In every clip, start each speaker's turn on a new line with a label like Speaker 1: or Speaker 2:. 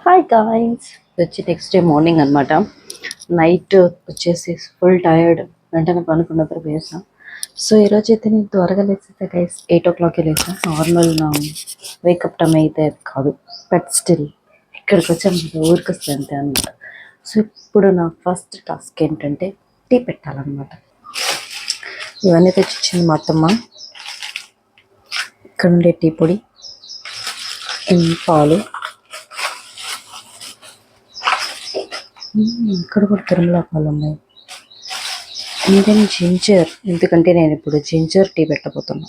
Speaker 1: Hi guys, వచ్చి next day morning అనమాట. Night వచ్చేసి ఫుల్ టైర్డ్, వెంటనే పనుకున్న తర్వాత వేసాం. సో ఈరోజు అయితే నేను త్వరగా లేచేసా గైస్. 8 o'clock లేసా. నార్మల్ నా వేకప్ టైం అయితే అది కాదు, బట్ స్టిల్ ఇక్కడికి వచ్చాను, ఊరికి వస్తే అంతే అనమాట. సో ఇప్పుడు నా ఫస్ట్ టాస్క్ ఏంటంటే టీ పెట్టాలన్నమాట. ఇవన్నీ తెచ్చిచ్చింది మా అత్తమ్మ. ఇక్కడ ఉండే టీ పొడి, పాలు, ఇక్కడ కూడా తిరుమల పాలు ఉన్నాయి. ఇండియన్ జింజర్, ఎందుకంటే నేను ఇప్పుడు జింజర్ టీ పెట్టబోతున్నా.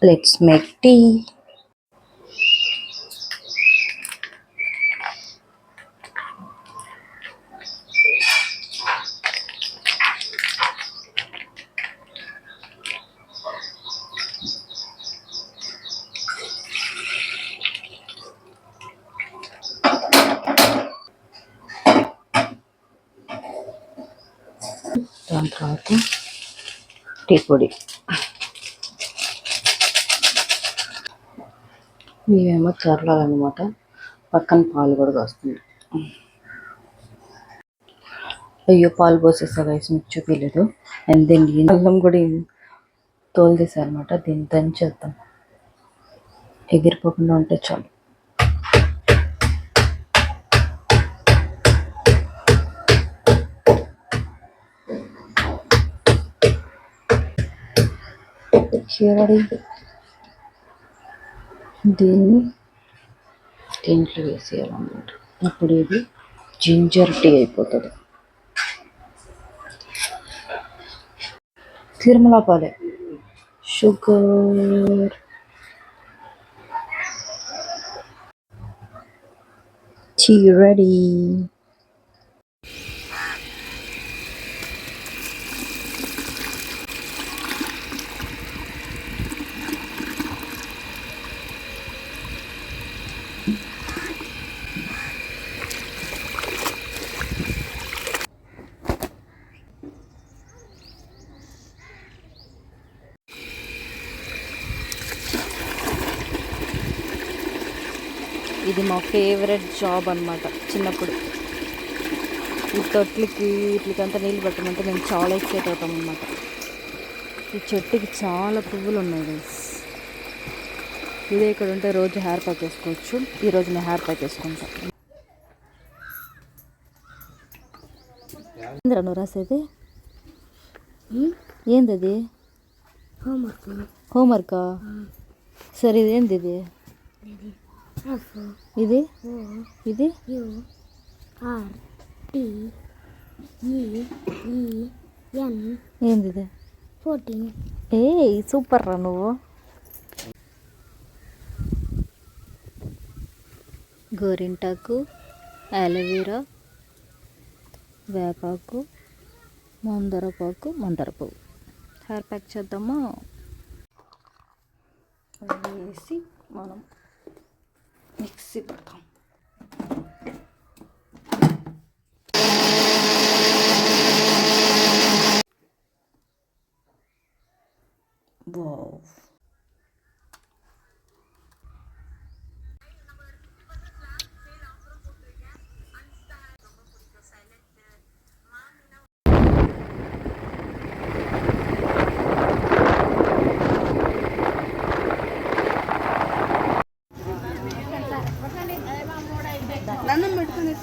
Speaker 1: Let's make tea. దాని తర్వాత టీ పొడి. ఇవేమో చర్లాలన్నమాట. పక్కన పాలు కూడా వస్తుంది. అయ్యో, పాలు పోసేసా గైస్, మీకు చూపించలేదు. అండ్ దీన్ని అల్లం కూడా తోలు తీసారనమాట. దీన్ని దంచేద్దాం, ఎగిరిపోకుండా ఉంటే చాలు. చివరి దీన్ని దీంట్లో వేసేయాలన్నమాట. అప్పుడు ఇది జింజర్ టీ అయిపోతుంది. తిరుమల పాలే, షుగర్, టీ రెడీ. ఇది మా ఫేవరెట్ జాబ్ అనమాట. చిన్నప్పుడు ఈ తొట్లకి వీటికంతా నీళ్ళు పెట్టమంటే మేము చాలా ఎక్సైట్ అవుతాం అనమాట. ఈ చెట్టుకి చాలా పువ్వులు ఉన్నాయి గైస్. ఇదే ఇక్కడ ఉంటే రోజు హెయిర్ ప్యాక్ వేసుకోవచ్చు. ఈరోజు నేను హెయిర్ ప్యాక్ వేసుకుంటా. ఏంద్రా నువ్వు రాసేది? ఏంది అది? హోంవర్కా? సరే, ఇదేంది ఇది? ఇది ఇది ఏంది ఇది? 14. ఏ సూపర్ రా నువ్వు. గోరింటాకు, అలోవెరా, వేపాకు, మందార పువ్వు. హెయిర్ ప్యాక్ చేద్దామా? వేసి మనం మిక్సీ పడతాం. వావ్, దండం పెట్టుకుని